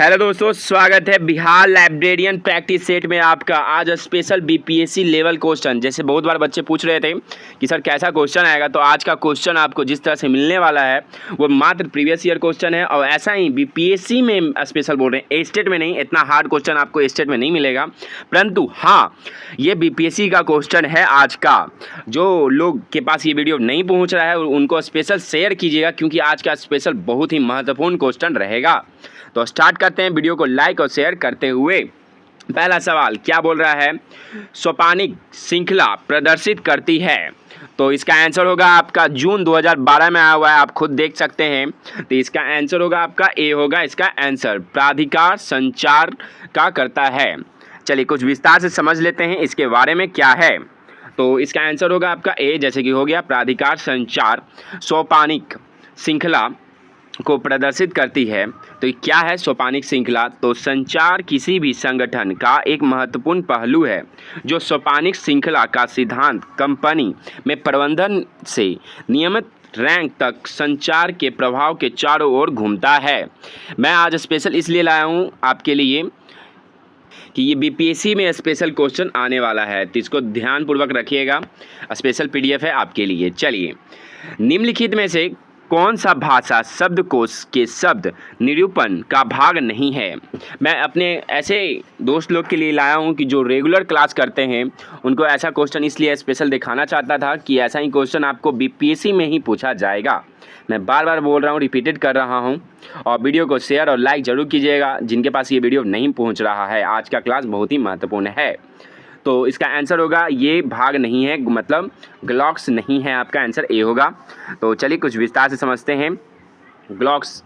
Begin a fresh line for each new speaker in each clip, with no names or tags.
Hello दोस्तों, स्वागत है बिहार लाइब्रेरियन प्रैक्टिस सेट में आपका। आज स्पेशल बीपीएससी लेवल क्वेश्चन, जैसे बहुत बार बच्चे पूछ रहे थे कि सर कैसा क्वेश्चन आएगा, तो आज का क्वेश्चन आपको जिस तरह से मिलने वाला है वो मात्र प्रीवियस ईयर क्वेश्चन है। और ऐसा ही बीपीएससी में स्पेशल बोल रहे हैं, स्टेट में नहीं। इतना हार्ड क्वेश्चन आपको स्टेट में नहीं मिलेगा, परंतु हाँ, ये बीपीएससी का क्वेश्चन है आज का। जो लोग के पास ये वीडियो नहीं पहुँच रहा है उनको स्पेशल शेयर कीजिएगा, क्योंकि आज का स्पेशल बहुत ही महत्वपूर्ण क्वेश्चन रहेगा। तो स्टार्ट करते हैं वीडियो को लाइक और शेयर करते हुए। पहला सवाल क्या बोल रहा है? सोपानिक श्रृंखला प्रदर्शित करती है। तो इसका आंसर होगा आपका जून 2012 में आया हुआ है, आप खुद देख सकते हैं। तो इसका आंसर होगा आपका ए होगा इसका आंसर। प्राधिकार संचार का करता है। चलिए कुछ विस्तार से समझ लेते हैं इसके बारे में क्या है। तो इसका आंसर होगा आपका ए, जैसे कि हो गया प्राधिकार संचार सोपानिक श्रृंखला को प्रदर्शित करती है। तो ये क्या है सोपानिक श्रृंखला? तो संचार किसी भी संगठन का एक महत्वपूर्ण पहलू है, जो सोपानिक श्रृंखला का सिद्धांत कंपनी में प्रबंधन से नियमित रैंक तक संचार के प्रभाव के चारों ओर घूमता है। मैं आज स्पेशल इसलिए लाया हूँ आपके लिए कि ये बीपीएससी में स्पेशल क्वेश्चन आने वाला है, तो इसको ध्यानपूर्वक रखिएगा। स्पेशल पीडीएफ है आपके लिए। चलिए, निम्नलिखित में से कौन सा भाषा शब्दकोश के शब्द निरूपण का भाग नहीं है? मैं अपने ऐसे दोस्त लोग के लिए लाया हूं कि जो रेगुलर क्लास करते हैं, उनको ऐसा क्वेश्चन इसलिए स्पेशल दिखाना चाहता था कि ऐसा ही क्वेश्चन आपको बीपीएससी में ही पूछा जाएगा। मैं बार बार बोल रहा हूं, रिपीटेड कर रहा हूं। और वीडियो को शेयर और लाइक ज़रूर कीजिएगा जिनके पास ये वीडियो नहीं पहुँच रहा है। आज का क्लास बहुत ही महत्वपूर्ण है। तो इसका आंसर होगा ये भाग नहीं है, मतलब ग्लॉक्स नहीं है। आपका आंसर ए होगा। तो चलिए कुछ विस्तार से समझते हैं ग्लॉक्स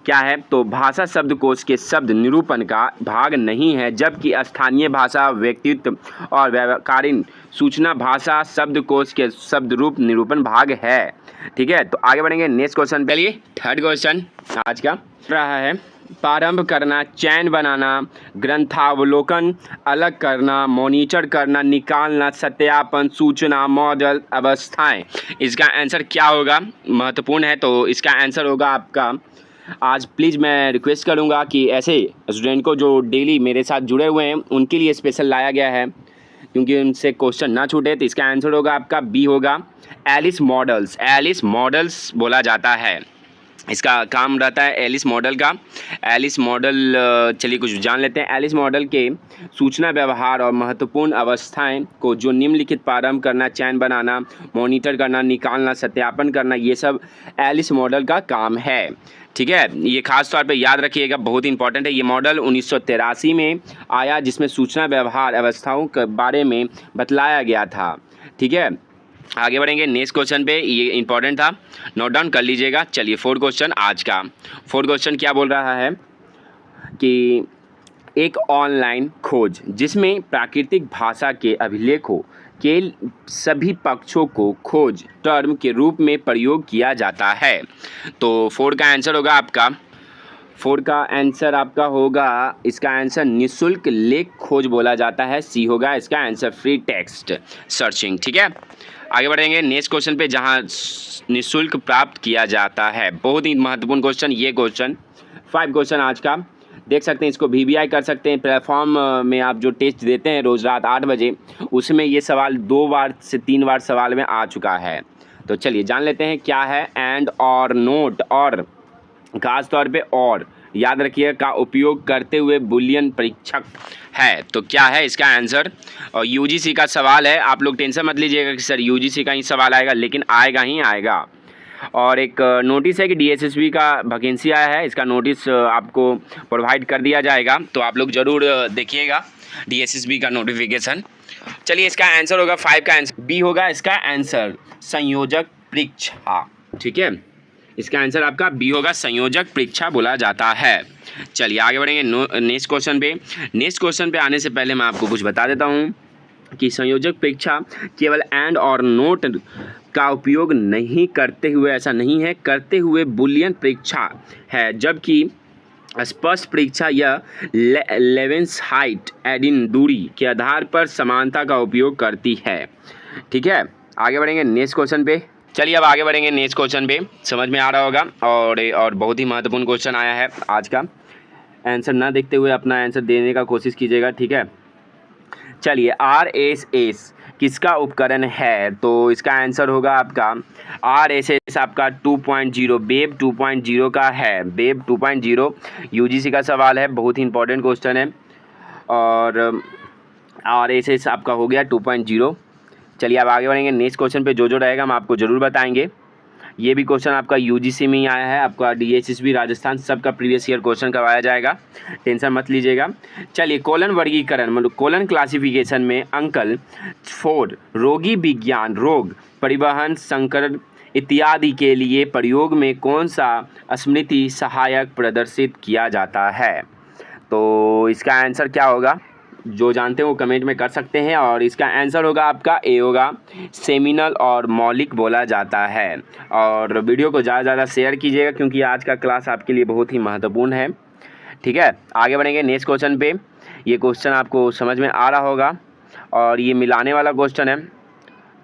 क्या है। तो भाषा शब्दकोश के शब्द निरूपण का भाग नहीं है, जबकि स्थानीय भाषा, व्यक्तित्व और व्याकरण सूचना भाषा शब्दकोश के शब्द रूप निरूपण भाग है। ठीक है, तो आगे बढ़ेंगे नेक्स्ट क्वेश्चन पे। चलिए थर्ड क्वेश्चन आज का रहा है, प्रारंभ करना, चयन बनाना, ग्रंथावलोकन, अलग करना, मॉनिटर करना, निकालना, सत्यापन, सूचना, मॉडल, अवस्थाएं। इसका आंसर क्या होगा? महत्वपूर्ण है। तो इसका आंसर होगा आपका, आज प्लीज़ मैं रिक्वेस्ट करूंगा कि ऐसे स्टूडेंट को जो डेली मेरे साथ जुड़े हुए हैं उनके लिए स्पेशल लाया गया है, क्योंकि उनसे क्वेश्चन ना छूटे। तो इसका आंसर होगा आपका बी होगा, एलिस मॉडल्स। एलिस मॉडल्स बोला जाता है, इसका काम रहता है एलिस मॉडल का। एलिस मॉडल, चलिए कुछ जान लेते हैं। एलिस मॉडल के सूचना व्यवहार और महत्वपूर्ण अवस्थाएं को जो निम्नलिखित प्रारंभ करना, चयन बनाना, मॉनिटर करना, निकालना, सत्यापन करना, ये सब एलिस मॉडल का काम है। ठीक है, ये खास तौर पे याद रखिएगा, बहुत इंपॉर्टेंट है। ये मॉडल 1983 में आया, जिसमें सूचना व्यवहार अवस्थाओं के बारे में बतलाया गया था। ठीक है, आगे बढ़ेंगे नेक्स्ट क्वेश्चन पे। ये इंपॉर्टेंट था, नोट डाउन कर लीजिएगा। चलिए फोर्थ क्वेश्चन आज का। फोर्थ क्वेश्चन क्या बोल रहा है कि एक ऑनलाइन खोज जिसमें प्राकृतिक भाषा के अभिलेखों के सभी पक्षों को खोज टर्म के रूप में प्रयोग किया जाता है। तो फोर्थ का आंसर होगा आपका, फोर्थ का आंसर आपका होगा, इसका आंसर निःशुल्क लेख खोज बोला जाता है। सी होगा इसका आंसर, फ्री टेक्स्ट सर्चिंग। ठीक है, आगे बढ़ेंगे नेक्स्ट क्वेश्चन पे, जहां निःशुल्क प्राप्त किया जाता है। बहुत ही महत्वपूर्ण क्वेश्चन ये क्वेश्चन। 5 क्वेश्चन आज का देख सकते हैं, इसको VBI कर सकते हैं। प्लेटफॉर्म में आप जो टेस्ट देते हैं रोज़ रात 8 बजे, उसमें ये सवाल 2 बार से 3 बार सवाल में आ चुका है। तो चलिए जान लेते हैं क्या है। एंड और नोट और खास तौर पे और याद रखिए का उपयोग करते हुए बुलियन परीक्षक है। तो क्या है इसका आंसर? और यूजीसी का सवाल है, आप लोग टेंशन मत लीजिएगा कि सर यूजीसी का ही सवाल आएगा, लेकिन आएगा ही आएगा। और एक नोटिस है कि डीएसएसबी का वैकेंसी आया है, इसका नोटिस आपको प्रोवाइड कर दिया जाएगा, तो आप लोग ज़रूर देखिएगा डीएसएसबी का नोटिफिकेशन। चलिए इसका आंसर होगा 5 का आंसर बी होगा इसका आंसर, संयोजक परीक्षा। ठीक है, इसका आंसर आपका बी होगा, संयोजक परीक्षा बोला जाता है। चलिए आगे बढ़ेंगे नेक्स्ट क्वेश्चन पे। नेक्स्ट क्वेश्चन पे आने से पहले मैं आपको कुछ बता देता हूँ कि संयोजक परीक्षा केवल एंड और नोट का उपयोग नहीं करते हुए, ऐसा नहीं है, करते हुए बुलियन परीक्षा है, जबकि स्पष्ट परीक्षा या लेवेंस हाइट एडिन दूरी के आधार पर समानता का उपयोग करती है। ठीक है, आगे बढ़ेंगे नेक्स्ट क्वेश्चन पे। चलिए अब आगे बढ़ेंगे नेक्स्ट क्वेश्चन पे, समझ में आ रहा होगा। और बहुत ही महत्वपूर्ण क्वेश्चन आया है आज का। आंसर ना देखते हुए अपना आंसर देने का कोशिश कीजिएगा, ठीक है। चलिए, RSS किसका उपकरण है? तो इसका आंसर होगा आपका RSS आपका 2.0 वेब 2.0 का है। वेब 2.0 UGC का सवाल है, बहुत ही इंपॉर्टेंट क्वेश्चन है। और RSS आपका हो गया 2.0। चलिए अब आगे बढ़ेंगे नेक्स्ट क्वेश्चन पे। जो रहेगा हम आपको ज़रूर बताएंगे। ये भी क्वेश्चन आपका UGC में ही आया है, आपका DSSB राजस्थान सबका प्रीवियस ईयर क्वेश्चन करवाया जाएगा, टेंशन मत लीजिएगा। चलिए, कोलन वर्गीकरण मतलब कोलन क्लासिफिकेशन में अंकल 4 रोगी विज्ञान, रोग, परिवहन, संकरण इत्यादि के लिए प्रयोग में कौन सा स्मृति सहायक प्रदर्शित किया जाता है? तो इसका आंसर क्या होगा? जो जानते हैं वो कमेंट में कर सकते हैं। और इसका आंसर होगा आपका ए होगा, सेमिनल और मौलिक बोला जाता है। और वीडियो को ज़्यादा से ज़्यादा शेयर कीजिएगा क्योंकि आज का क्लास आपके लिए बहुत ही महत्वपूर्ण है, ठीक है। आगे बढ़ेंगे नेक्स्ट क्वेश्चन पे। ये क्वेश्चन आपको समझ में आ रहा होगा और ये मिलाने वाला क्वेश्चन है।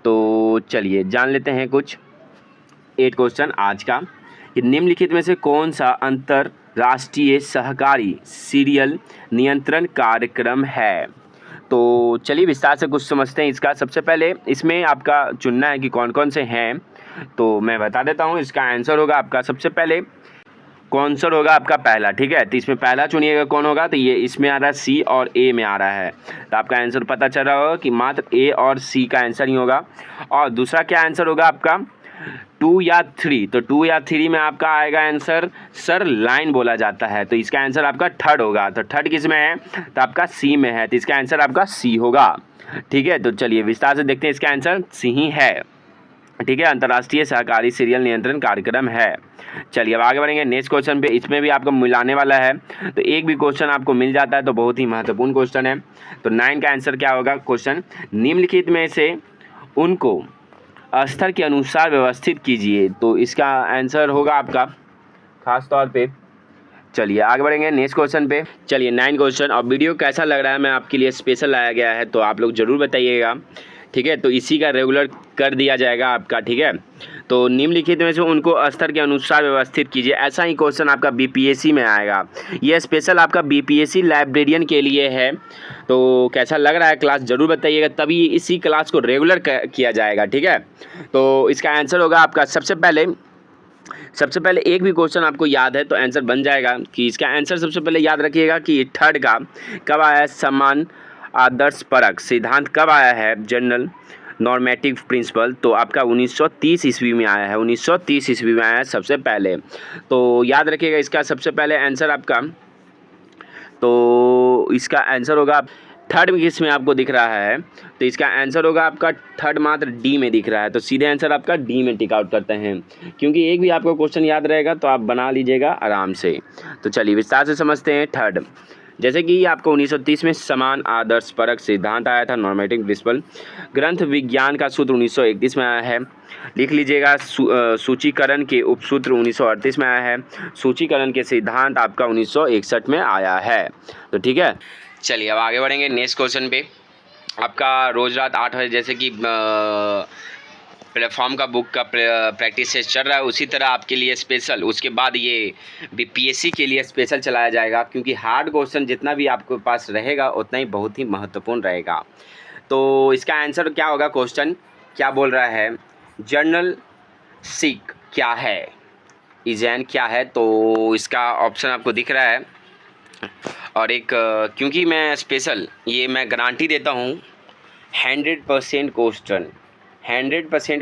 तो चलिए जान लेते हैं कुछ 8 क्वेश्चन आज का, कि निम्नलिखित में से कौन सा अंतरराष्ट्रीय सहकारी सीरियल नियंत्रण कार्यक्रम है? तो चलिए विस्तार से कुछ समझते हैं इसका। सबसे पहले इसमें आपका चुनना है कि कौन कौन से हैं, तो मैं बता देता हूँ। इसका आंसर होगा आपका सबसे पहले कौनसर होगा आपका पहला, ठीक है। तो इसमें पहला चुनिएगा कौन होगा, तो ये इसमें आ रहा है C और A में आ रहा है। तो आपका आंसर पता चल रहा होगा कि मात्र A और C का आंसर ही होगा। और दूसरा क्या आंसर होगा आपका 2 या 3, तो 2 या 3 में आपका आएगा आंसर सर लाइन बोला जाता है। तो इसका आंसर आपका थर्ड होगा। तो थर्ड किस में है? तो आपका C में है, तो इसका आंसर आपका C होगा, ठीक है। तो चलिए विस्तार से देखते हैं, इसका आंसर C ही है, ठीक है। अंतर्राष्ट्रीय सहकारी सीरियल नियंत्रण कार्यक्रम है। चलिए अब आगे बढ़ेंगे नेक्स्ट क्वेश्चन पे। इसमें भी आपको मिलाने वाला है, तो एक भी क्वेश्चन आपको मिल जाता है तो बहुत ही महत्वपूर्ण क्वेश्चन है। तो 9 का आंसर क्या होगा क्वेश्चन, निम्नलिखित में से उनको स्तर के अनुसार व्यवस्थित कीजिए। तो इसका आंसर होगा आपका खास तौर पे। चलिए आगे बढ़ेंगे नेक्स्ट क्वेश्चन पे। चलिए 9 क्वेश्चन। और वीडियो कैसा लग रहा है, मैं आपके लिए स्पेशल लाया गया है, तो आप लोग ज़रूर बताइएगा, ठीक है। तो इसी का रेगुलर कर दिया जाएगा आपका, ठीक है। तो निम्नलिखित में से उनको स्तर के अनुसार व्यवस्थित कीजिए। ऐसा ही क्वेश्चन आपका BPSC में आएगा। यह स्पेशल आपका BPSC लाइब्रेरियन के लिए है। तो कैसा लग रहा है क्लास ज़रूर बताइएगा, तभी इसी क्लास को रेगुलर किया जाएगा, ठीक है। तो इसका आंसर होगा आपका सबसे पहले एक भी क्वेश्चन आपको याद है तो आंसर बन जाएगा। कि इसका आंसर सबसे पहले याद रखिएगा कि थर्ड का कब आया है, समान आदर्श परक सिद्धांत कब आया है, जनरल नॉर्मेटिव प्रिंसिपल, तो आपका 1930 ईस्वी में आया है। 1930 ईस्वी में आया है सबसे पहले, तो याद रखिएगा इसका सबसे पहले आंसर आपका। तो इसका आंसर होगा थर्ड किस में आपको दिख रहा है, तो इसका आंसर होगा आपका थर्ड मात्र D में दिख रहा है। तो सीधे आंसर आपका D में टिक आउट करते हैं, क्योंकि एक भी आपको क्वेश्चन याद रहेगा तो आप बना लीजिएगा आराम से। तो चलिए विस्तार से समझते हैं थर्ड। जैसे कि आपको 1930 में समान आदर्श परक सिद्धांत आया था, नॉर्मेटिव प्रिंसिपल। ग्रंथ विज्ञान का सूत्र 1931 में आया है, लिख लीजिएगा। सूचीकरण के उपसूत्र 1938 में आया है। सूचीकरण के सिद्धांत आपका 1961 में आया है। तो ठीक है, चलिए अब आगे बढ़ेंगे नेक्स्ट क्वेश्चन पे। आपका रोज़ रात 8 बजे जैसे कि प्लेटफॉर्म का बुक का प्रैक्टिस से चल रहा है, उसी तरह आपके लिए स्पेशल उसके बाद ये BPSC के लिए स्पेशल चलाया जाएगा, क्योंकि हार्ड क्वेश्चन जितना भी आपके पास रहेगा उतना ही बहुत ही महत्वपूर्ण रहेगा। तो इसका आंसर क्या होगा, क्वेश्चन क्या बोल रहा है, जर्नल सिक क्या है, इजैन क्या है, तो इसका ऑप्शन आपको दिख रहा है। और एक क्योंकि मैं स्पेशल ये मैं गारंटी देता हूँ 100%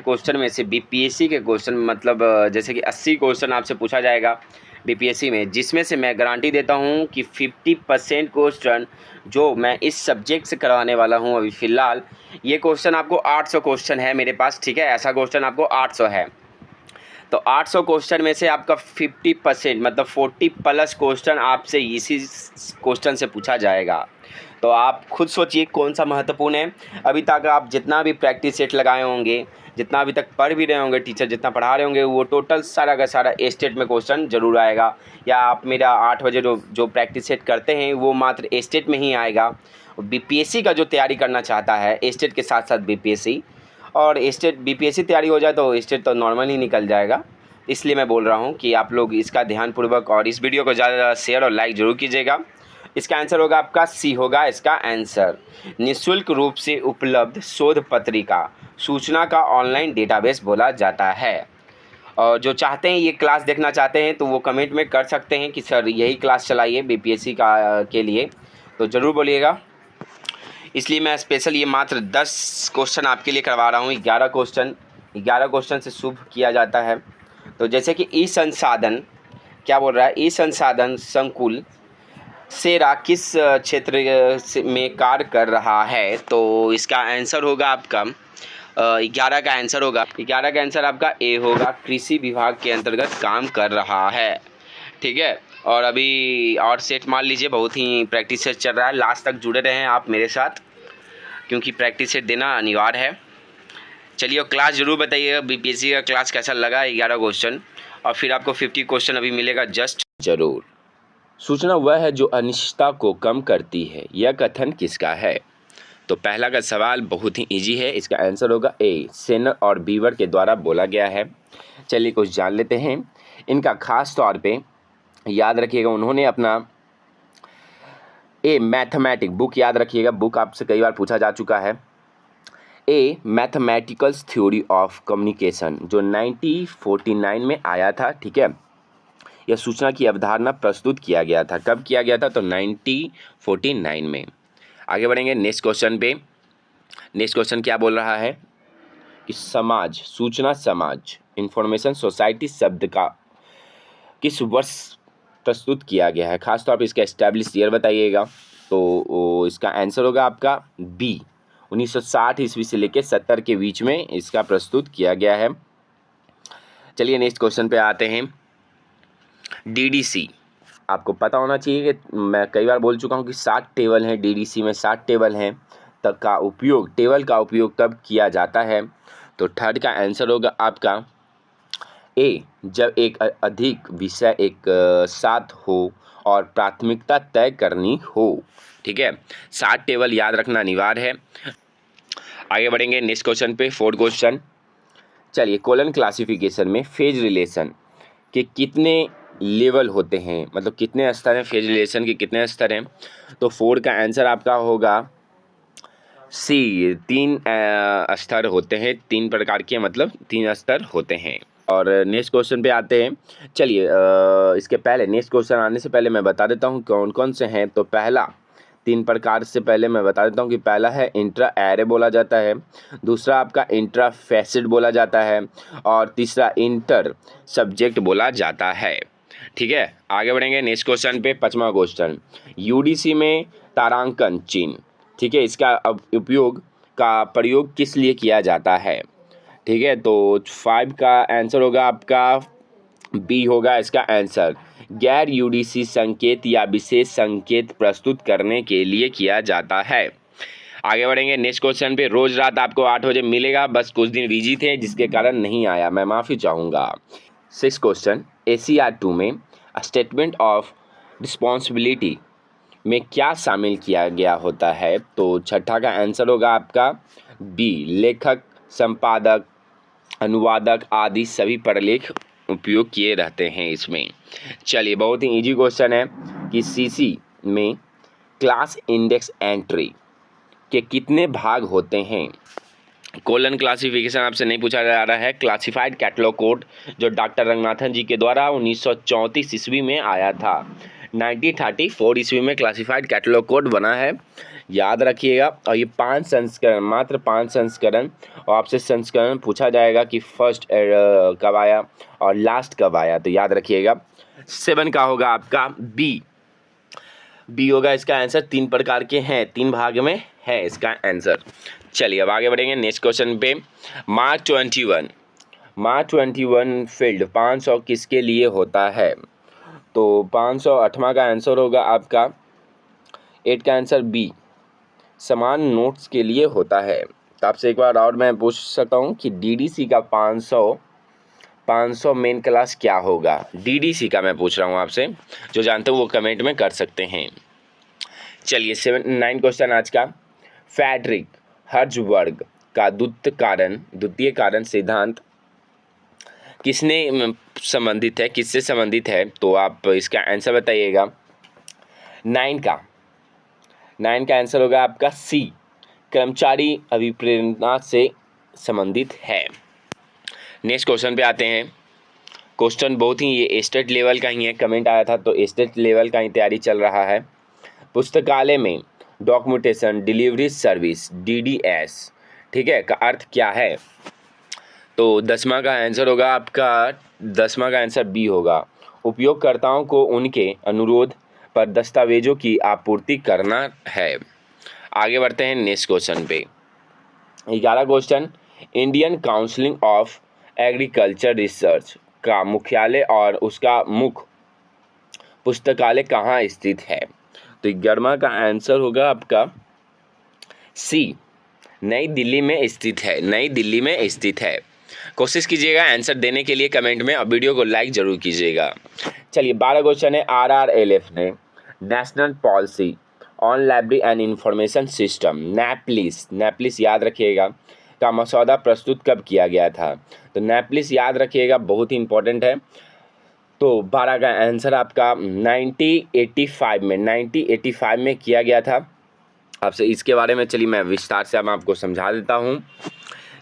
क्वेश्चन में से BPSC के क्वेश्चन मतलब जैसे कि 80 क्वेश्चन आपसे पूछा जाएगा BPSC में, जिसमें से मैं गारंटी देता हूँ कि 50% क्वेश्चन जो मैं इस सब्जेक्ट से करवाने वाला हूँ अभी फ़िलहाल, ये क्वेश्चन आपको 800 क्वेश्चन है मेरे पास, ठीक है। ऐसा क्वेश्चन आपको 800 है, तो 800 क्वेश्चन में से आपका 50% मतलब 40+ क्वेश्चन आपसे इसी क्वेश्चन से पूछा जाएगा। तो आप खुद सोचिए कौन सा महत्वपूर्ण है। अभी तक आप जितना भी प्रैक्टिस सेट लगाए होंगे, जितना अभी तक पढ़ भी रहे होंगे, टीचर जितना पढ़ा रहे होंगे, वो टोटल सारा का सारा स्टेट में क्वेश्चन जरूर आएगा। या आप मेरा 8 बजे जो प्रैक्टिस सेट करते हैं वो मात्र स्टेट में ही आएगा। BPSC का जो तैयारी करना चाहता है स्टेट के साथ साथ BPSC, और स्टेट BPSC तैयारी हो जाए तो स्टेट तो नॉर्मल ही निकल जाएगा, इसलिए मैं बोल रहा हूँ कि आप लोग इसका ध्यानपूर्वक और इस वीडियो को ज़्यादा शेयर और लाइक ज़रूर कीजिएगा। इसका आंसर होगा आपका सी होगा इसका आंसर। निःशुल्क रूप से उपलब्ध शोध पत्रिका सूचना का ऑनलाइन डेटाबेस बोला जाता है। और जो चाहते हैं ये क्लास देखना चाहते हैं तो वो कमेंट में कर सकते हैं कि सर यही क्लास चलाइए बीपीएससी का के लिए, तो ज़रूर बोलिएगा। इसलिए मैं स्पेशल ये मात्र 10 क्वेश्चन आपके लिए करवा रहा हूँ। 11 क्वेश्चन से शुरू किया जाता है। तो जैसे कि ई संसाधन क्या बोल रहा है, ई संसाधन संकुल सेरा किस क्षेत्र में कार्य कर रहा है, तो इसका आंसर होगा आपका 11 का आंसर होगा 11 का आंसर आपका ए होगा, कृषि विभाग के अंतर्गत काम कर रहा है। ठीक है, और अभी और सेट मान लीजिए, बहुत ही प्रैक्टिस सेट चल रहा है। लास्ट तक जुड़े रहें आप मेरे साथ, क्योंकि प्रैक्टिस सेट देना अनिवार्य है। चलिए, क्लास ज़रूर बताइएगा बीपीएससी का क्लास कैसा लगा। 11 क्वेश्चन और फिर आपको 50 क्वेश्चन अभी मिलेगा जस्ट ज़रूर। सूचना वह है जो अनिश्चितता को कम करती है, यह कथन किसका है? तो पहला का सवाल बहुत ही इजी है, इसका आंसर होगा ए, सेनर और बीवर के द्वारा बोला गया है। चलिए कुछ जान लेते हैं इनका। खास तौर पे याद रखिएगा, उन्होंने अपना ए मैथमेटिक बुक याद रखिएगा, बुक आपसे कई बार पूछा जा चुका है। ए मैथमेटिकल्स थ्योरी ऑफ कम्युनिकेशन जो 1949 में आया था। ठीक है, यह सूचना की अवधारणा प्रस्तुत किया गया था। कब किया गया था? तो 1949 में। आगे बढ़ेंगे नेक्स्ट क्वेश्चन पे। नेक्स्ट क्वेश्चन क्या बोल रहा है कि समाज, सूचना समाज, इंफॉर्मेशन सोसाइटी शब्द का किस वर्ष प्रस्तुत किया गया है? खासतौर पर इसका एस्टैब्लिश ईयर बताइएगा। तो इसका आंसर होगा आपका बी, 1960 ईस्वी से लेकर 70 के बीच में इसका प्रस्तुत किया गया है। चलिए नेक्स्ट क्वेश्चन पे आते हैं। डीडीसी आपको पता होना चाहिए कि मैं कई बार बोल चुका हूँ कि 60 टेबल हैं डीडीसी में, 60 टेबल हैं। तब का उपयोग, टेबल का उपयोग कब किया जाता है? तो थर्ड का आंसर होगा आपका ए, जब एक अधिक विषय एक साथ हो और प्राथमिकता तय करनी हो। ठीक है, 60 टेबल याद रखना अनिवार्य है। आगे बढ़ेंगे नेक्स्ट क्वेश्चन पे, फोर्थ क्वेश्चन। चलिए, कोलन क्लासिफिकेशन में फेज रिलेशन के कितने लेवल होते हैं, मतलब कितने स्तर हैं, फेज रिलेशन के कितने स्तर हैं? तो 4 का आंसर आपका होगा सी, 3 स्तर होते हैं, 3 प्रकार के, मतलब 3 स्तर होते हैं। और नेक्स्ट क्वेश्चन पे आते हैं। चलिए इसके पहले, नेक्स्ट क्वेश्चन आने से पहले मैं बता देता हूँ कौन कौन से हैं। तो पहला, 3 प्रकार से पहले मैं बता देता हूँ कि पहला है इंट्रा एरे बोला जाता है, दूसरा आपका इंट्रा फैसेट बोला जाता है, और तीसरा इंटर सब्जेक्ट बोला जाता है। ठीक है, आगे बढ़ेंगे नेक्स्ट क्वेश्चन पे। 5वां क्वेश्चन, यूडीसी में तारांकन चिन्ह, ठीक है, इसका उपयोग का प्रयोग किस लिए किया जाता है? ठीक है, तो 5 का आंसर होगा आपका बी होगा इसका आंसर, गैर यूडीसी संकेत या विशेष संकेत प्रस्तुत करने के लिए किया जाता है। आगे बढ़ेंगे नेक्स्ट क्वेश्चन पे। रोज रात आपको 8 बजे मिलेगा, बस कुछ दिन बिजी थे जिसके कारण नहीं आया, मैं माफ़ी चाहूँगा। 6 क्वेश्चन, ACR 2 में स्टेटमेंट ऑफ रिस्पॉन्सिबिलिटी में क्या शामिल किया गया होता है? तो छठा का आंसर होगा आपका बी, लेखक, संपादक, अनुवादक आदि सभी प्रलेख उपयोग किए रहते हैं इसमें। चलिए, बहुत ही इजी क्वेश्चन है कि सीसी में क्लास इंडेक्स एंट्री के कितने भाग होते हैं? कोलन क्लासिफिकेशन आपसे नहीं पूछा जा रहा है, क्लासिफाइड कैटलॉग कोड जो डॉक्टर रंगनाथन जी के द्वारा 1934 ईस्वी में आया था। 1934 ईस्वी में क्लासिफाइड कैटलॉग कोड बना है, याद रखिएगा। और ये 5 संस्करण, मात्र 5 संस्करण, और आपसे संस्करण पूछा जाएगा कि फर्स्ट कब आया और लास्ट कब आया, तो याद रखिएगा। 7 का होगा आपका बी होगा इसका आंसर। 3 प्रकार के हैं, 3 भाग में है इसका आंसर। चलिए अब आगे बढ़ेंगे नेक्स्ट क्वेश्चन पे। मार्क 21 फील्ड 500 किसके लिए होता है? तो 508वां का आंसर होगा आपका 8 का आंसर बी, समान नोट्स के लिए होता है। तो आपसे एक बार और मैं पूछ सकता हूँ कि डीडीसी का 500 मेन क्लास क्या होगा? डीडीसी का मैं पूछ रहा हूँ आपसे, जो जानते हो वो कमेंट में कर सकते हैं। चलिए 9 क्वेश्चन आज का। फ्रेडरिक हर्ट्ज़बर्ग का द्वितीय कारण सिद्धांत किसने संबंधित है, किससे संबंधित है, तो आप इसका आंसर बताइएगा। 9 का आंसर होगा आपका सी, कर्मचारी अभिप्रेरणा से संबंधित है। नेक्स्ट क्वेश्चन पे आते हैं। क्वेश्चन बहुत ही ये स्टेट लेवल का ही है, कमेंट आया था तो स्टेट लेवल का ही तैयारी चल रहा है। पुस्तकालय में डॉक्यूमेंटेशन डिलीवरी सर्विस DDS, ठीक है, का अर्थ क्या है? तो 10वां का आंसर होगा आपका, 10वां का आंसर बी होगा, उपयोगकर्ताओं को उनके अनुरोध पर दस्तावेजों की आपूर्ति करना है। आगे बढ़ते हैं नेक्स्ट क्वेश्चन पे। 11 question, Indian council of agriculture research का मुख्यालय और उसका मुख्य पुस्तकालय कहाँ स्थित है? तो 11वां का आंसर होगा आपका सी, नई दिल्ली में स्थित है, नई दिल्ली में स्थित है। कोशिश कीजिएगा आंसर देने के लिए कमेंट में, और वीडियो को लाइक जरूर कीजिएगा। चलिए 12 क्वेश्चन है। RRLF ने national policy on library and information system NAPLIS याद रखिएगा का मसौदा प्रस्तुत कब किया गया था? तो नैपलिस याद रखिएगा, बहुत ही इंपॉर्टेंट है। तो 12 का आंसर आपका 1985 में किया गया था। आपसे इसके बारे में चलिए मैं विस्तार से अब आपको समझा देता हूँ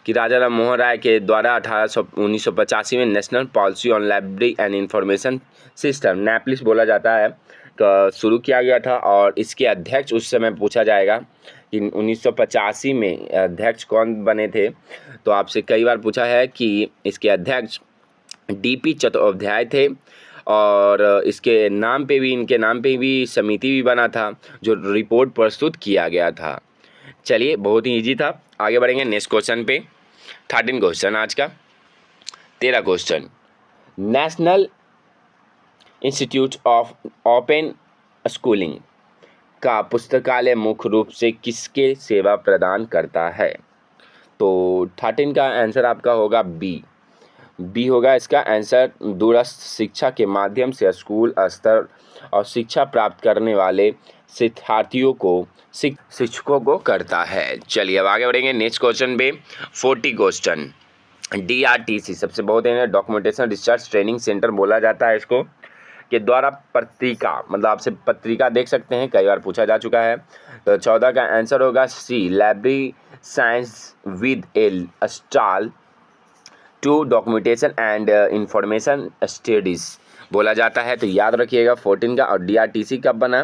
कि राजा राम मोहन राय के द्वारा 1985 में national policy on library and information system NAPLIS बोला जाता है का शुरू किया गया था। और इसके अध्यक्ष उस समय पूछा जाएगा कि 1985 में अध्यक्ष कौन बने थे, तो आपसे कई बार पूछा है कि इसके अध्यक्ष DP चट्टोपाध्याय थे। और इसके नाम पे भी, इनके नाम पे भी समिति भी बना था जो रिपोर्ट प्रस्तुत किया गया था। चलिए बहुत ही इजी था। आगे बढ़ेंगे नेक्स्ट क्वेश्चन पे। 13 क्वेश्चन आज का। 13 question, national institute of open schooling का पुस्तकालय मुख्य रूप से किसके सेवा प्रदान करता है? तो 13 का आंसर आपका होगा बी होगा इसका आंसर। दूरस्थ शिक्षा के माध्यम से स्कूल स्तर और शिक्षा प्राप्त करने वाले शिक्षार्थियों को शिक्षकों को करता है। चलिए अब आगे बढ़ेंगे नेक्स्ट क्वेश्चन पे। 40 क्वेश्चन, DRTC सबसे बहुत है डॉक्यूमेंटेशन रिसर्च ट्रेनिंग सेंटर बोला जाता है इसको, के द्वारा पत्रिका, मतलब आपसे पत्रिका देख सकते हैं, कई बार पूछा जा चुका है। तो 14 का आंसर होगा C, library science with a stall to documentation and information studies बोला जाता है। तो याद रखिएगा 14 का। और DRTC कब बना?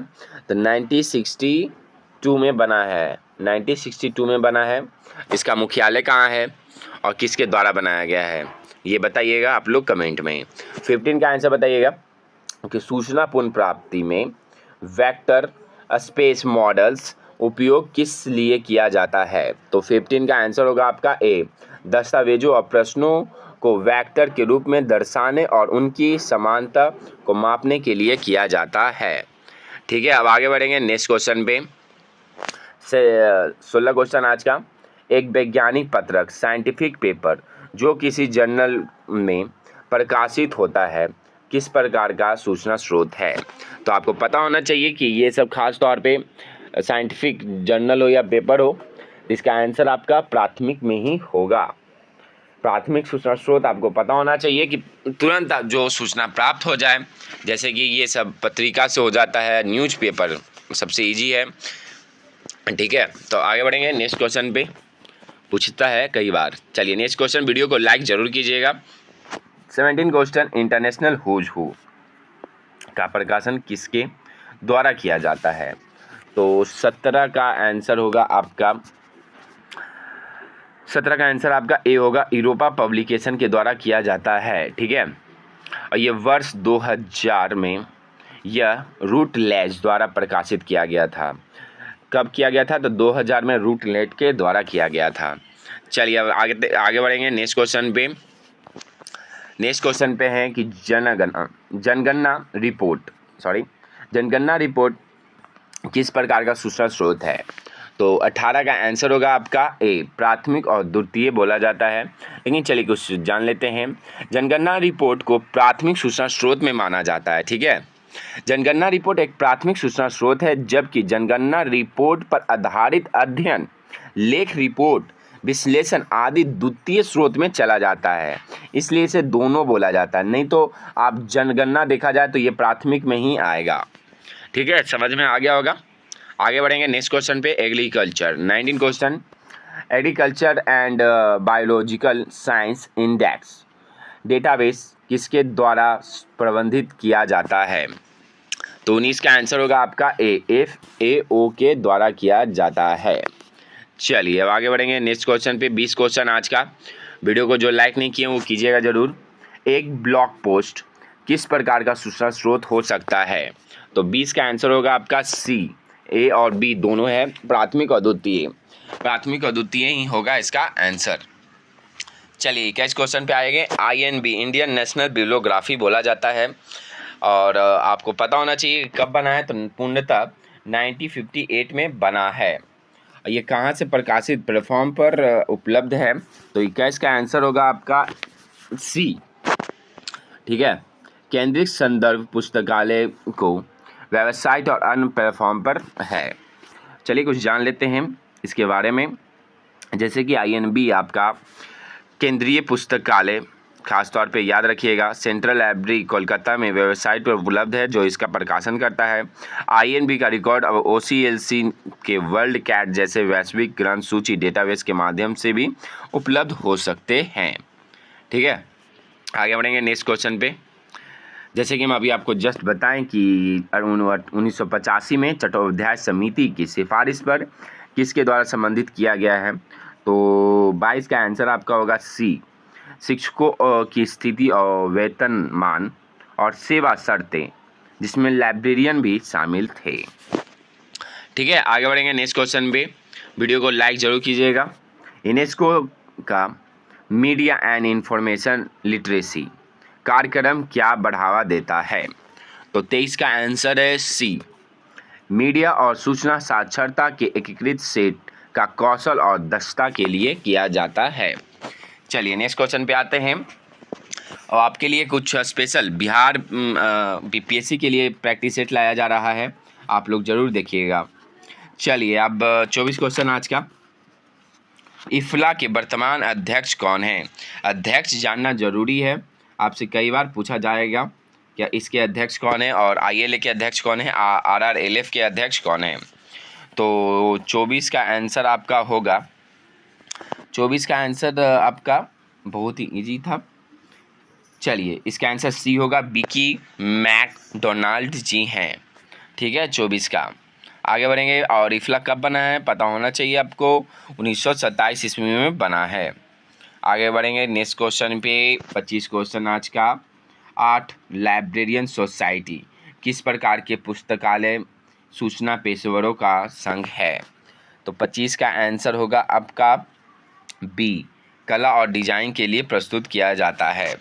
तो 1962 में बना है, 1962 में बना है। इसका मुख्यालय कहाँ है और किसके द्वारा बनाया गया है, ये बताइएगा आप लोग कमेंट में। 15 का आंसर बताइएगा कि सूचना पुनर्प्राप्ति में वेक्टर स्पेस मॉडल्स उपयोग किस लिए किया जाता है? तो 15 का आंसर होगा आपका ए, दस्तावेजों और प्रश्नों को वेक्टर के रूप में दर्शाने और उनकी समानता को मापने के लिए किया जाता है। ठीक है, अब आगे बढ़ेंगे नेक्स्ट क्वेश्चन पे। 16 क्वेश्चन आज का। एक वैज्ञानिक पत्रक साइंटिफिक पेपर जो किसी जर्नल में प्रकाशित होता है किस प्रकार का सूचना स्रोत है? तो आपको पता होना चाहिए कि ये सब खास तौर पे साइंटिफिक जर्नल हो या पेपर हो, इसका आंसर आपका प्राथमिक में ही होगा। प्राथमिक सूचना स्रोत आपको पता होना चाहिए कि तुरंत जो सूचना प्राप्त हो जाए, जैसे कि ये सब पत्रिका से हो जाता है, न्यूज़पेपर सबसे इजी है। ठीक है, तो आगे बढ़ेंगे नेक्स्ट क्वेश्चन पे, पूछता है कई बार। चलिए नेक्स्ट क्वेश्चन, वीडियो को लाइक जरूर कीजिएगा। 17 क्वेश्चन, इंटरनेशनल हुज हू का प्रकाशन किसके द्वारा किया जाता है? तो 17 का आंसर होगा आपका, 17 का आंसर आपका ए होगा, यूरोपा पब्लिकेशन के द्वारा किया जाता है। ठीक है, और ये वर्ष 2000 में यह रूटलेज द्वारा प्रकाशित किया गया था। कब किया गया था? तो 2000 में रूटलेज के द्वारा किया गया था। चलिए अब आगे बढ़ेंगे नेक्स्ट क्वेश्चन पे। नेक्स्ट क्वेश्चन पे है कि जनगणना रिपोर्ट किस प्रकार का सूचना स्रोत है? तो 18 का आंसर होगा आपका ए, प्राथमिक और द्वितीय बोला जाता है। लेकिन चलिए कुछ जान लेते हैं। जनगणना रिपोर्ट को प्राथमिक सूचना स्रोत में माना जाता है। ठीक है, जनगणना रिपोर्ट एक प्राथमिक सूचना स्रोत है, जबकि जनगणना रिपोर्ट पर आधारित अध्ययन लेख रिपोर्ट विश्लेषण आदि द्वितीय स्रोत में चला जाता है, इसलिए इसे दोनों बोला जाता है। नहीं तो आप जनगणना देखा जाए तो ये प्राथमिक में ही आएगा। ठीक है, समझ में आ गया होगा। आगे बढ़ेंगे नेक्स्ट क्वेश्चन पे। Agriculture 19 question. Agriculture and biological science index database किसके द्वारा प्रबंधित किया जाता है? तो 19 का आंसर होगा आपका FAO के द्वारा किया जाता है। चलिए अब आगे बढ़ेंगे नेक्स्ट क्वेश्चन पे। 20 क्वेश्चन आज का। वीडियो को जो लाइक नहीं किए वो कीजिएगा जरूर। एक ब्लॉग पोस्ट किस प्रकार का सूचना स्रोत हो सकता है? तो 20 का आंसर होगा आपका C। A और B दोनों है, प्राथमिक और द्वितीय। प्राथमिक और द्वितीय ही होगा इसका आंसर। चलिए कैच क्वेश्चन पे आएंगे। INB इंडियन नेशनल बिब्लियोग्राफी बोला जाता है और आपको पता होना चाहिए कब बना है। तो पूर्णतः 1958 में बना है। ये कहाँ से प्रकाशित प्लेटफॉर्म पर उपलब्ध है? तो 21 का आंसर होगा आपका C। ठीक है, केंद्रीय संदर्भ पुस्तकालय को वेबसाइट और अन्य प्लेटफॉर्म पर है। चलिए कुछ जान लेते हैं इसके बारे में। जैसे कि INB आपका केंद्रीय पुस्तकालय, खासतौर पे याद रखिएगा सेंट्रल लाइब्रेरी कोलकाता में वेबसाइट पर उपलब्ध है जो इसका प्रकाशन करता है। INB का रिकॉर्ड अब OCLC के वर्ल्ड कैट जैसे वैश्विक ग्रंथ सूची डेटाबेस के माध्यम से भी उपलब्ध हो सकते हैं। ठीक है, आगे बढ़ेंगे नेक्स्ट क्वेश्चन पे। जैसे कि हम अभी आपको जस्ट बताएं कि 1985 में चट्टोपाध्याय समिति की सिफारिश पर किसके द्वारा संबंधित किया गया है? तो 22 का आंसर आपका होगा C। शिक्षकों की स्थिति और वेतनमान और सेवा शर्तें, जिसमें लाइब्रेरियन भी शामिल थे। ठीक है, आगे बढ़ेंगे नेक्स्ट क्वेश्चन पे। वीडियो को लाइक जरूर कीजिएगा। यूनेस्को का मीडिया एंड इंफॉर्मेशन लिटरेसी कार्यक्रम क्या बढ़ावा देता है? तो 23 का आंसर है C। मीडिया और सूचना साक्षरता के एकीकृत सेट का कौशल और दक्षता के लिए किया जाता है। चलिए नेक्स्ट क्वेश्चन पे आते हैं और आपके लिए कुछ स्पेशल बिहार BPSC के लिए प्रैक्टिस सेट लाया जा रहा है, आप लोग जरूर देखिएगा। चलिए अब 24 क्वेश्चन आज का। इफ्ला के वर्तमान अध्यक्ष कौन हैं? अध्यक्ष जानना जरूरी है, आपसे कई बार पूछा जाएगा क्या इसके अध्यक्ष कौन है और ILA के अध्यक्ष कौन है, RRLF के अध्यक्ष कौन है। तो 24 का आंसर आपका होगा, 24 का आंसर आपका बहुत ही इजी था। चलिए इसका आंसर C होगा, विकी मैकडोनाल्ड जी हैं। ठीक है, 24 का। आगे बढ़ेंगे। और इफ्ला कब बना है पता होना चाहिए आपको, 1927 ईस्वी में बना है। आगे बढ़ेंगे नेक्स्ट क्वेश्चन पे। 25 क्वेश्चन आज का। 8 लाइब्रेरियन सोसाइटी किस प्रकार के पुस्तकालय सूचना पेशेवरों का संघ है? तो 25 का आंसर होगा आपका B। कला और डिजाइन के लिए प्रस्तुत किया जाता है।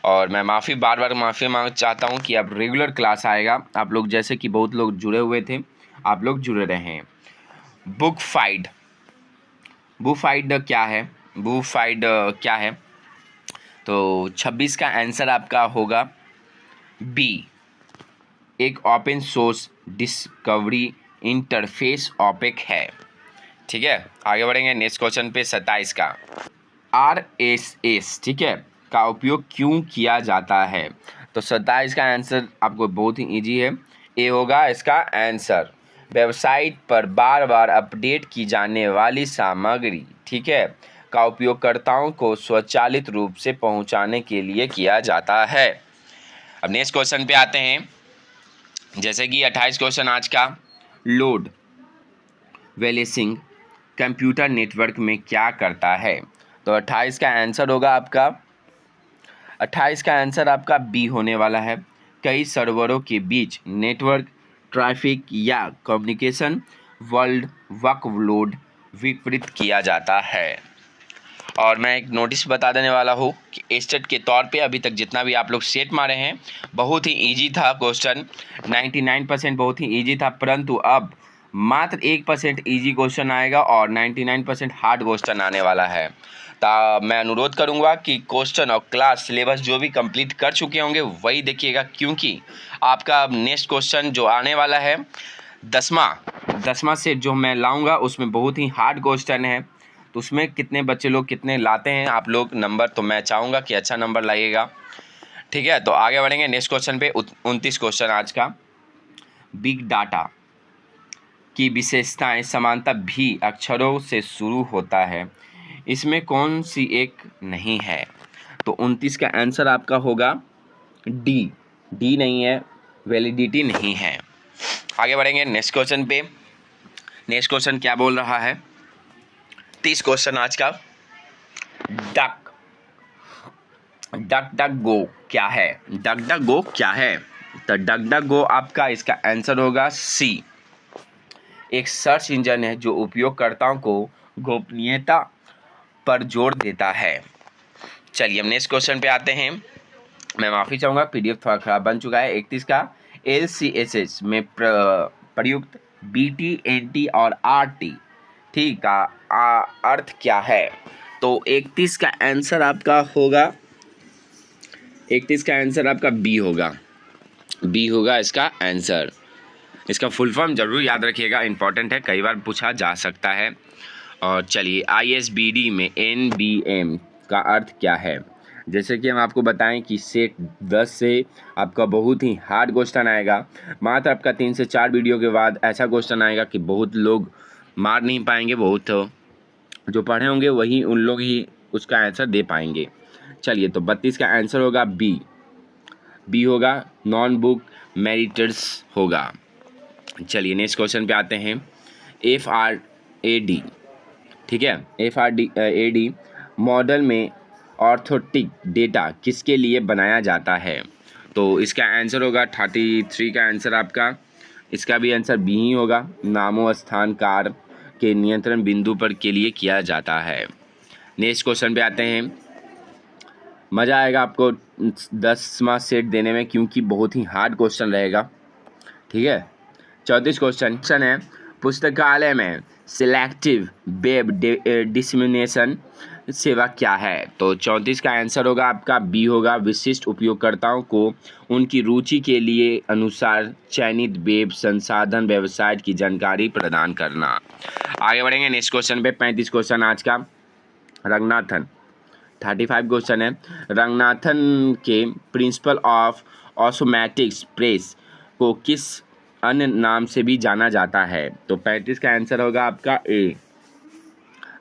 और मैं बार बार माफ़ी मांग चाहता हूँ कि अब रेगुलर क्लास आएगा। आप लोग जैसे कि बहुत लोग जुड़े हुए थे, आप लोग जुड़े रहें। बुक फाइड क्या है? बुक फाइड क्या है? तो 26 का आंसर आपका होगा B। एक open source discovery interface OPAC है। ठीक है, आगे बढ़ेंगे नेक्स्ट क्वेश्चन पे। 27 का। RSS ठीक है का उपयोग क्यों किया जाता है? तो 27 का आंसर आपको बहुत ही इजी है, A होगा इसका आंसर। वेबसाइट पर बार बार अपडेट की जाने वाली सामग्री ठीक है का उपयोगकर्ताओं को स्वचालित रूप से पहुंचाने के लिए किया जाता है। अब नेक्स्ट क्वेश्चन पे आते हैं। जैसे कि 28 क्वेश्चन आज का। लोड बैलेंसिंग कंप्यूटर नेटवर्क में क्या करता है? तो 28 का आंसर होगा आपका, 28 का आंसर आपका B होने वाला है। कई सर्वरों के बीच नेटवर्क ट्रैफिक या कम्युनिकेशन वर्कलोड वितरित किया जाता है। और मैं एक नोटिस बता देने वाला हूँ कि एस्टेट के तौर पे अभी तक जितना भी आप लोग सेट मारे हैं बहुत ही इजी था क्वेश्चन, 99% बहुत ही इजी था, परंतु अब मात्र 1% इजी क्वेश्चन आएगा और 99% हार्ड क्वेश्चन आने वाला है। तो मैं अनुरोध करूंगा कि क्वेश्चन और क्लास सिलेबस जो भी कंप्लीट कर चुके होंगे वही देखिएगा, क्योंकि आपका नेक्स्ट क्वेश्चन जो आने वाला है 10वां सेट जो मैं लाऊंगा उसमें बहुत ही हार्ड क्वेश्चन है। तो उसमें कितने बच्चे लोग कितने लाते हैं आप लोग नंबर, तो मैं चाहूँगा कि अच्छा नंबर लाइएगा। ठीक है, तो आगे बढ़ेंगे नेक्स्ट क्वेश्चन पे। 29 क्वेश्चन आज का। बिग डाटा की विशेषताएं समानता भी अक्षरों से शुरू होता है, इसमें कौन सी एक नहीं है? तो 29 का आंसर आपका होगा डी। डी नहीं है, वैलिडिटी नहीं है। आगे बढ़ेंगे नेक्स्ट क्वेश्चन पे। नेक्स्ट क्वेश्चन क्या बोल रहा है? 30 क्वेश्चन आज का। डक डक डक गो क्या है? डक डक गो क्या है? तो डक डक गो आपका इसका आंसर होगा सी। एक सर्च इंजन है जो उपयोगकर्ताओं को गोपनीयता पर जोर देता है। चलिए हम नेक्स्ट क्वेश्चन पे आते हैं। मैं माफ़ी चाहूँगा, पीडीएफ थोड़ा खराब बन चुका है। 31 का LCSS में प्रयुक्त BT NT और RT ठीक का अर्थ क्या है? तो 31 का आंसर आपका होगा, 31 का आंसर आपका बी होगा। बी होगा इसका आंसर। इसका फुल फॉर्म जरूर याद रखिएगा, इंपॉर्टेंट है, कई बार पूछा जा सकता है। और चलिए ISBD में NBM का अर्थ क्या है? जैसे कि हम आपको बताएं कि सेट 10 से आपका बहुत ही हार्ड क्वेश्चन आएगा। मात्र आपका 3 से 4 वीडियो के बाद ऐसा क्वेश्चन आएगा कि बहुत लोग मार नहीं पाएंगे, बहुत जो पढ़े होंगे वही उन लोग ही उसका आंसर दे पाएंगे। चलिए, तो 32 का आंसर होगा बी। बी होगा, नॉन बुक मेरिटर्स होगा। चलिए नेक्स्ट क्वेश्चन पे आते हैं। FRAD ठीक है, FRAD मॉडल में ऑर्थोटिक डेटा किसके लिए बनाया जाता है? तो इसका आंसर होगा 33 का आंसर आपका, इसका भी आंसर बी ही होगा। नामो स्थान कार के नियंत्रण बिंदु पर के लिए किया जाता है। नेक्स्ट क्वेश्चन पे आते हैं। मज़ा आएगा आपको 10वां सेट देने में, क्योंकि बहुत ही हार्ड क्वेश्चन रहेगा। ठीक है, 34 क्वेश्चन है। पुस्तकालय में सिलेक्टिव वेब डिसमिनेशन सेवा क्या है? तो 34 का आंसर होगा आपका बी होगा। विशिष्ट उपयोगकर्ताओं को उनकी रुचि के लिए अनुसार चयनित वेब संसाधन वेबसाइट की जानकारी प्रदान करना। आगे बढ़ेंगे नेक्स्ट क्वेश्चन पे। 35 क्वेश्चन आज का। रंगनाथन 35 क्वेश्चन है। रंगनाथन के प्रिंसिपल ऑफ ऑटोमेटिक्स प्रेस को किस अन्य नाम से भी जाना जाता है? तो 35 का आंसर होगा आपका ए।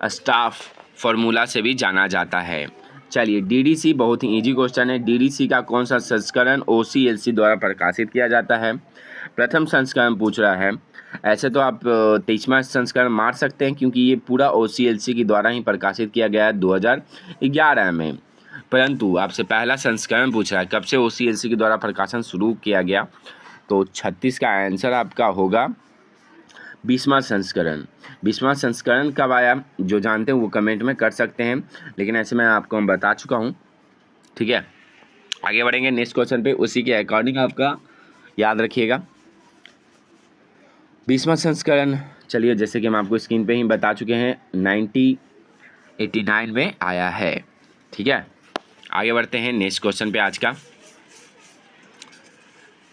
स्टाफ फार्मूला से भी जाना जाता है। चलिए, DDC बहुत ही इजी क्वेश्चन है। DDC का कौन सा संस्करण OCLC द्वारा प्रकाशित किया जाता है? प्रथम संस्करण पूछ रहा है। ऐसे तो आप 23वां संस्करण मार सकते हैं, क्योंकि ये पूरा OCLC के द्वारा ही प्रकाशित किया गया है 2011 में। परंतु आपसे पहला संस्करण पूछ रहा है, कब से OCLC के द्वारा प्रकाशन शुरू किया गया? तो 36 का आंसर आपका होगा 20वां संस्करण। 20वां संस्करण कब आया, जो जानते हैं वो कमेंट में कर सकते हैं, लेकिन ऐसे मैं आपको बता चुका हूँ। ठीक है, आगे बढ़ेंगे नेक्स्ट क्वेश्चन पे। उसी के अकॉर्डिंग आपका याद रखिएगा 20वां संस्करण। चलिए, जैसे कि हम आपको स्क्रीन पे ही बता चुके हैं, 1989 में आया है। ठीक है, आगे बढ़ते हैं नेक्स्ट क्वेश्चन पे आज का।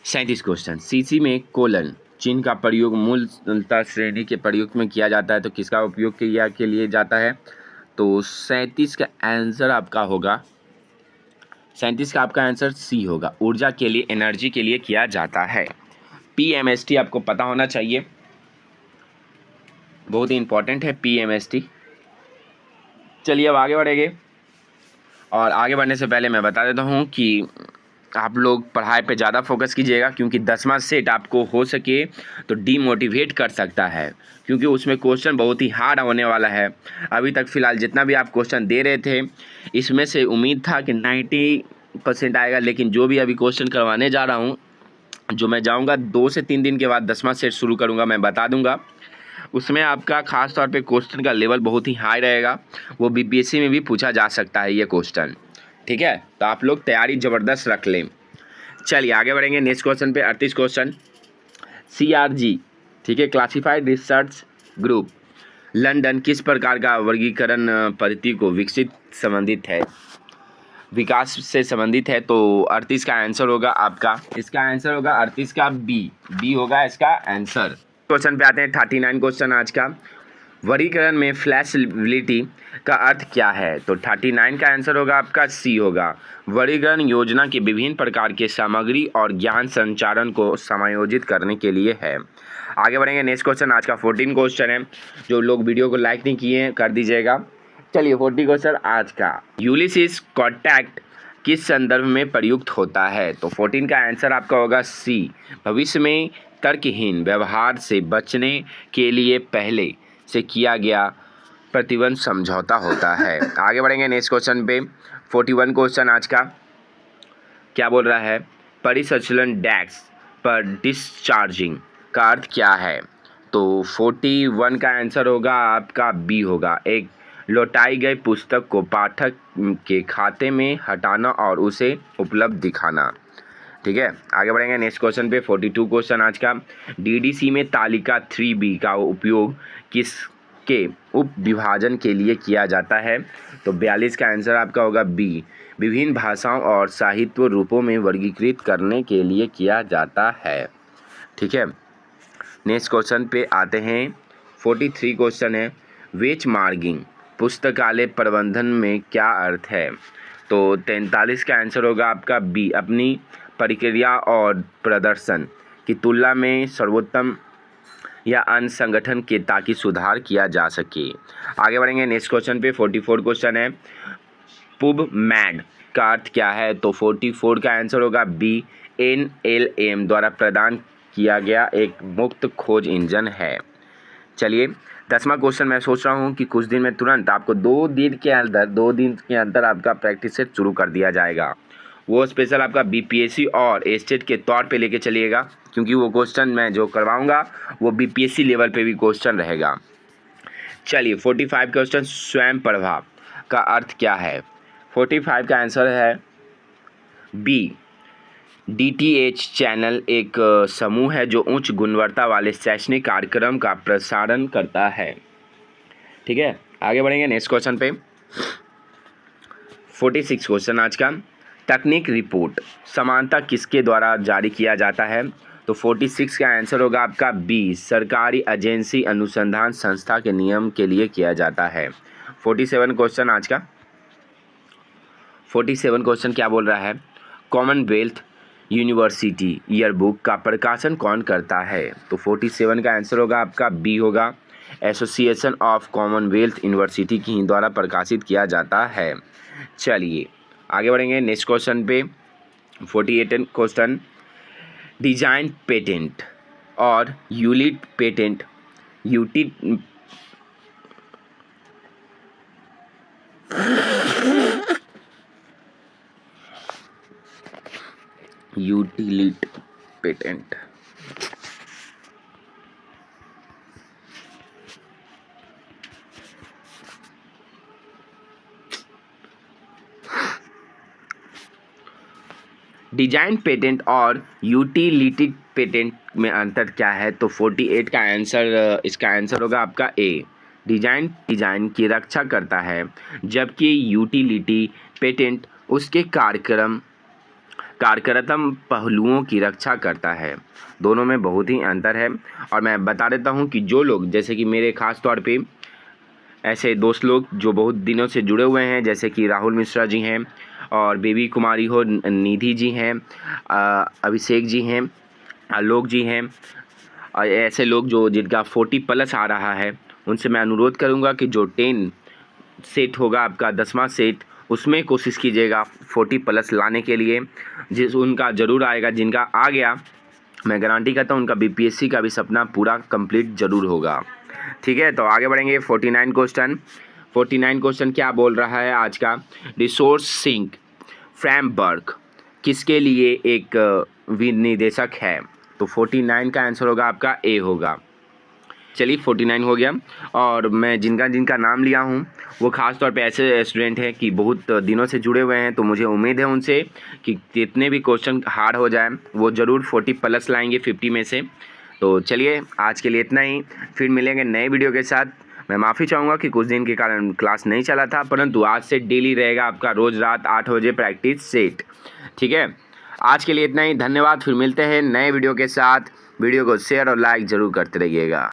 37 क्वेश्चन। CC में कोलन चिन्ह का प्रयोग मूलतः श्रेणी के प्रयोग में किया जाता है, तो किसका उपयोग किया के लिए जाता है? तो 37 का आंसर आपका होगा, 37 का आपका आंसर सी होगा। ऊर्जा के लिए, एनर्जी के लिए किया जाता है। PMST आपको पता होना चाहिए, बहुत ही इंपॉर्टेंट है PMST। चलिए अब आगे बढ़ेंगे, और आगे बढ़ने से पहले मैं बता देता हूँ कि आप लोग पढ़ाई पे ज़्यादा फोकस कीजिएगा, क्योंकि 10वां सेट आपको हो सके तो डीमोटिवेट कर सकता है, क्योंकि उसमें क्वेश्चन बहुत ही हार्ड होने वाला है। अभी तक फ़िलहाल जितना भी आप क्वेश्चन दे रहे थे, इसमें से उम्मीद था कि 90% आएगा, लेकिन जो भी अभी क्वेश्चन करवाने जा रहा हूँ, जो मैं जाऊँगा 2 से 3 दिन के बाद 10वां सेट शुरू करूँगा, मैं बता दूँगा। उसमें आपका खास तौर पे क्वेश्चन का लेवल बहुत ही हाई रहेगा, वो BPSC में भी पूछा जा सकता है ये क्वेश्चन। ठीक है, तो आप लोग तैयारी ज़बरदस्त रख लें। चलिए आगे बढ़ेंगे नेक्स्ट क्वेश्चन पे। 38 क्वेश्चन। CRG ठीक है, क्लासिफाइड रिसर्च ग्रुप लंदन किस प्रकार का वर्गीकरण पद्धति को संबंधित है, विकास से संबंधित है? तो 38 का आंसर होगा आपका, इसका आंसर होगा 38 का बी होगा इसका आंसर। क्वेश्चन पे आते हैं 39 क्वेश्चन आज का। वर्गीकरण में फ्लेक्सिबिलिटी का अर्थ क्या है? तो 39 का आंसर होगा आपका सी होगा। वर्गीकरण योजना के विभिन्न प्रकार के सामग्री और ज्ञान संचारण को समायोजित करने के लिए है। आगे बढ़ेंगे, नेक्स्ट क्वेश्चन आज का 14 क्वेश्चन है। जो लोग वीडियो को लाइक नहीं किए हैं कर दीजिएगा। चलिए 40 क्वेश्चन आज का, यूलिसिस कॉन्टैक्ट किस संदर्भ में प्रयुक्त होता है? तो 14 का आंसर आपका होगा सी, भविष्य में तर्कहीन व्यवहार से बचने के लिए पहले से किया गया प्रतिबंध समझौता होता है। आगे बढ़ेंगे नेक्स्ट क्वेश्चन पे। 41 क्वेश्चन आज का क्या बोल रहा है? परिसंचलन डेस्क पर डिस्चार्जिंग का अर्थ क्या है? तो 41 का आंसर होगा आपका बी होगा, एक लौटाई गई पुस्तक को पाठक के खाते में हटाना और उसे उपलब्ध दिखाना। ठीक है, आगे बढ़ेंगे नेक्स्ट क्वेश्चन पे। 42 क्वेश्चन आज का, डीडीसी में तालिका 3B का उपयोग किसके उप विभाजन के लिए किया जाता है? तो 42 का आंसर आपका होगा बी, विभिन्न भाषाओं और साहित्य रूपों में वर्गीकृत करने के लिए किया जाता है। ठीक है, नेक्स्ट क्वेश्चन पे आते हैं। 43 क्वेश्चन है, वेच मार्गिंग पुस्तकालय प्रबंधन में क्या अर्थ है? तो 43 का आंसर होगा आपका बी, अपनी प्रक्रिया और प्रदर्शन की तुलना में सर्वोत्तम या अन्य संगठन के ताकि सुधार किया जा सके। आगे बढ़ेंगे नेक्स्ट क्वेश्चन पे। 44 क्वेश्चन है, पुबमेड का अर्थ क्या है? तो 44 का आंसर होगा बी, NLM द्वारा प्रदान किया गया एक मुक्त खोज इंजन है। चलिए 10वां क्वेश्चन मैं सोच रहा हूँ कि कुछ दिन में तुरंत आपको 2 दिन के अंदर आपका प्रैक्टिस सेट शुरू कर दिया जाएगा। वो स्पेशल आपका BPSC और स्टेट के तौर पे लेके चलिएगा, क्योंकि वो क्वेश्चन मैं जो करवाऊँगा वो BPSC लेवल पे भी क्वेश्चन रहेगा। चलिए 45 क्वेश्चन, स्वयं प्रभा का अर्थ क्या है? 45 का आंसर है बी, DTH चैनल एक समूह है जो उच्च गुणवत्ता वाले शैक्षणिक कार्यक्रम का प्रसारण करता है। ठीक है, आगे बढ़ेंगे नेक्स्ट क्वेश्चन पे। 46 क्वेश्चन आज का, तकनीक रिपोर्ट समानता किसके द्वारा जारी किया जाता है? तो 46 का आंसर होगा आपका बी, सरकारी एजेंसी अनुसंधान संस्था के नियम के लिए किया जाता है। 47 क्वेश्चन आज का, 47 क्वेश्चन क्या बोल रहा है? कॉमनवेल्थ यूनिवर्सिटी ईयरबुक का प्रकाशन कौन करता है? तो 47 का आंसर होगा आपका बी होगा, एसोसिएशन ऑफ कॉमनवेल्थ यूनिवर्सिटी की द्वारा प्रकाशित किया जाता है। चलिए आगे बढ़ेंगे नेक्स्ट क्वेश्चन पे। 48 क्वेश्चन, डिजाइन पेटेंट और utility patent utility patent design patent और यूटिलिटी पेटेंट में अंतर क्या है? तो 48 का आंसर, इसका आंसर होगा आपका ए, डिजाइन की रक्षा करता है, जबकि यूटिलिटी पेटेंट उसके कार्यक्रम पहलुओं की रक्षा करता है। दोनों में बहुत ही अंतर है। और मैं बता देता हूं कि जो लोग, जैसे कि मेरे खास तौर पे ऐसे दोस्त लोग जो बहुत दिनों से जुड़े हुए हैं, जैसे कि राहुल मिश्रा जी हैं और बेबी कुमारी हो, निधि जी हैं, अभिषेक जी हैं, आलोक जी हैं, और ऐसे लोग जो जिनका 40+ आ रहा है, उनसे मैं अनुरोध करूंगा कि जो 10 सेट होगा आपका 10वां सेट, उसमें कोशिश कीजिएगा 40+ लाने के लिए। उनका ज़रूर आएगा, जिनका आ गया मैं गारंटी करता हूँ उनका BPSC का भी सपना पूरा कंप्लीट ज़रूर होगा। ठीक है, तो आगे बढ़ेंगे। 49 क्वेश्चन क्या बोल रहा है आज का? रिसोर्स सिंक फ्रेमवर्क किसके लिए एक विनिर्देशक है? तो 49 का आंसर होगा आपका ए होगा। चलिए 49 हो गया। और मैं जिनका नाम लिया हूँ वो खास तौर पे ऐसे स्टूडेंट हैं कि बहुत दिनों से जुड़े हुए हैं, तो मुझे उम्मीद है उनसे कि जितने भी क्वेश्चन हार्ड हो जाए वो ज़रूर 40+ लाएंगे 50 में से। तो चलिए आज के लिए इतना ही, फिर मिलेंगे नए वीडियो के साथ। मैं माफ़ी चाहूँगा कि कुछ दिन के कारण क्लास नहीं चला था, परंतु आज से डेली रहेगा आपका रोज़ रात 8 बजे प्रैक्टिस सेट। ठीक है, आज के लिए इतना ही, धन्यवाद। फिर मिलते हैं नए वीडियो के साथ। वीडियो को शेयर और लाइक ज़रूर करते रहिएगा।